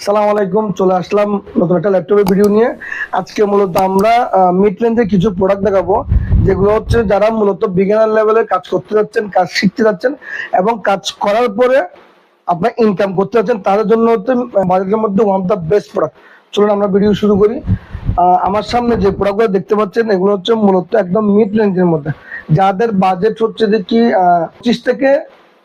সালাম আলাইকুম, চলে আসলাম নতুন একটা ল্যাপটপের ভিডিও নিয়ে। আজকে মূলত আমরা মিড রেঞ্জের কিছু প্রোডাক্ট দেখাবো, যেগুলো হচ্ছে যারা মূলত বিগিনার লেভেলে কাজ করতে যাচ্ছেন, কাজ শিখতে যাচ্ছেন এবং কাজ করার পরে আপনার ইনকাম করতে যাচ্ছেন, তাদের জন্য হচ্ছে বাজেটের মধ্যে one of the best product. চলুন আমরা ভিডিও শুরু করি। আমার সামনে যে প্রোডাক্টগুলো দেখতে পাচ্ছেন, এগুলো হচ্ছে মূলত একদম মিড রেঞ্জের মধ্যে, যাদের বাজেট হচ্ছে যে কি 25 থেকে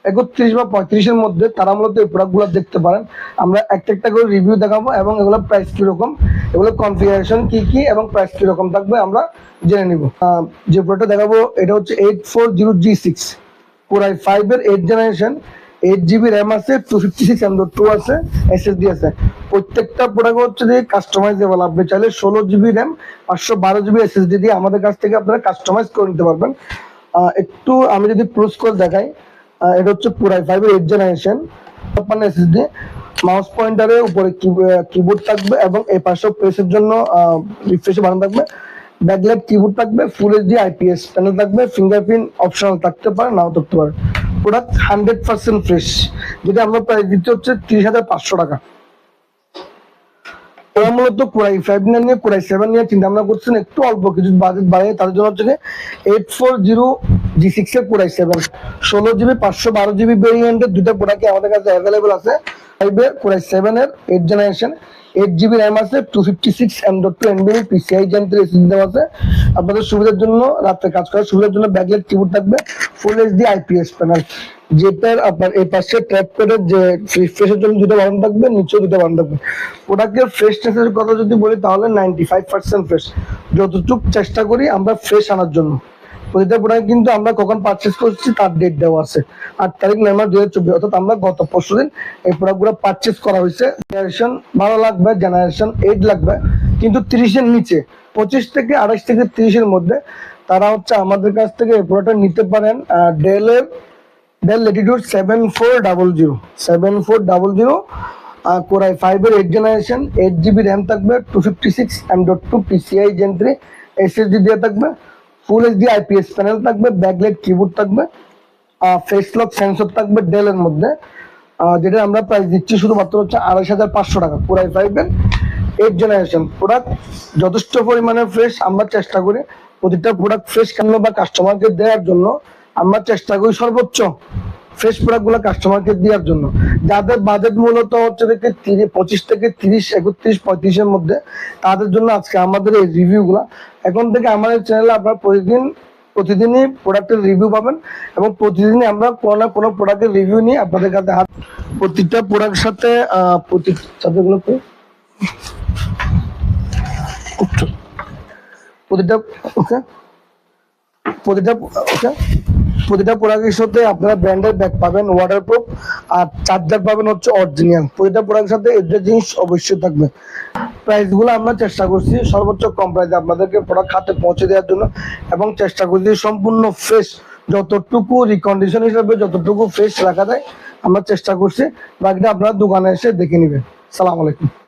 31 বা 35-এর মধ্যে, তারা মূলত এই প্রোডাক্টগুলো দেখতে পারেন। আমরা একটা করে রিভিউ দেখাবো এবং এগুলো প্রাইস কিরকম, এগুলো কনফিগারেশন কি কি এবং প্রাইস কিরকম থাকবে আমরা জেনে নিব। যে প্রোডাক্টটা দেখাবো এটা হচ্ছে 840G6 Core i5 এর 8th জেনারেশন, 8GB র্যাম আছে, 256 M.2 আছে, SSD আছে। প্রত্যেকটা প্রোডাক্ট হচ্ছে যে কাস্টমাইজেবল। আপনি চাইলে 16GB র্যাম 512GB SSD দিয়ে আমাদের কাছ থেকে আপনারা কাস্টমাইজ করে নিতে পারবেন। একটু আমি যদি ক্লোজ করে দেখাই, এটা হচ্ছে Core i5 এর 8th জেনারেশন, 56 SSD, মাউস পয়েন্টারের উপরে কিবোর্ড থাকবে এবং এই পাশেও প্রেসের জন্য রিফ্রেশ বাটন থাকবে, ব্যাকলাইট কিবোর্ড থাকবে, ফুল এইচডি IPS প্যানেল থাকবে, ফিঙ্গারপ্রিন্ট অপশনাল থাকতে পারে, নাও থাকতে পারে। প্রোডাক্ট 100% ফ্রেশ, যেটা আমরা প্রাইস দিচ্ছি হচ্ছে 30,500 টাকা। এরা মূলত Core i5 নিয়ে Core i7 নিয়ে চিন্তা ভাবনা করছেন, একটু অল্প কিছু বাজেট বাড়িয়ে, তাদের জন্য হচ্ছে 840G6 এর Core i7 16GB 512GB ভেরিয়েন্টের দুটো প্রোডাক্ট আমাদের কাছে অ্যাভেলেবল আছে। Core i7 এর 8th জেনারেশন, 8GB র্যাম আছে, 256 M.2 NVMe PCI Gen 3 SSD আছে। আপনাদের সুবিধার জন্য, রাতে কাজ করার সুবিধার জন্য ব্যাকলাইট কিবোর্ড থাকবে, ফুল এইচডি IPS প্যানেল, যেটার আপনার এই পাশে ট্র্যাক প্যাডের যে রিফ্রেশের জন্য দুটো বাটন থাকবে, নিচেও দুটো বাটন থাকবে। প্রোডাক্টের ফ্রেশনেসের কথা যদি বলি তাহলে 95% ফ্রেশ। যতটুকু চেষ্টা করি আমরা ফ্রেশ আনার জন্য। প্রতিটা প্রোডাক্ট কিন্তু আমরা কখন পারচেস করছি তার ডেট দেওয়া আছে, 8 তারিখ নভেম্বর 2024, অর্থাৎ আমরা গত পরশুদিন এই প্রোডাক্টগুলো পারচেস করা হয়েছে। জেনারেশন 12 লাগবে, জেনারেশন 8 লাগবে, কিন্তু 30-এর নিচে 25 থেকে 28 থেকে 30-এর মধ্যে তারা হচ্ছে আমাদের কাছ থেকে এই প্রোডাক্টটা নিতে পারেন। ডেল ল্যাটিটিউড 7400 Core i5 এর 8th জেনারেশন, 8GB র্যাম থাকবে, 256 M.2 PCI Gen 3 SSD দিয়ে থাকবে, ফুল এইচডি IPS প্যানেল থাকবে, ব্যাকলাইট কিবোর্ড থাকবে, ফেস লক সেন্সর থাকবে ডেলের মধ্যে, যেটা আমরা প্রাইস দিচ্ছি শুধুমাত্র হচ্ছে 28,500 টাকা। Core i5 এর 8th জেনারেশন প্রোডাক্ট যথেষ্ট পরিমাণে ফ্রেশ। আমরা চেষ্টা করি প্রতিটা প্রোডাক্ট ফ্রেশ কেন বা কাস্টমারকে দেওয়ার জন্য আমরা চেষ্টা করি সর্বোচ্চ ফ্রেশ প্রোডাক্টগুলো কাস্টমারকে দেওয়ার জন্য। যাদের বাজেট মূলত হচ্ছে 25 থেকে 30, 31, 35-এর মধ্যে, তাদের জন্য আজকে আমাদের এই রিভিউগুলো। এখন থেকে আমাদের চ্যানেলে আপনারা প্রতিদিনই প্রোডাক্টের রিভিউ পাবেন এবং প্রতিদিনই আমরা কোনো না কোনো প্রোডাক্টের রিভিউ নিয়ে আপনাদের কাছে প্রতিটা প্রোডাক্টের সাথে প্রতিটা প্রোডাক্টের সাথে আপনারা ব্র্যান্ডের ব্যাগ পাবেন, ওয়াটারপ্রুফ, আর চার্জার পাবেন হচ্ছে অরিজিনাল। প্রতিটা প্রোডাক্টের সাথে একটা জিনিস অবশ্যই থাকবে। প্রাইসগুলো আমরা চেষ্টা করছি সর্বোচ্চ কম প্রাইসে আপনাদেরকে প্রোডাক্ট হাতে পৌঁছে দেওয়ার জন্য, এবং চেষ্টা করছি সম্পূর্ণ ফ্রেশ, যতটুকু রিকন্ডিশন হিসাবে যতটুকু ফ্রেশ রাখা যায় আমরা চেষ্টা করছি। বাকিটা আপনারা দোকানে এসে দেখে নেবেন। সালাম আলাইকুম।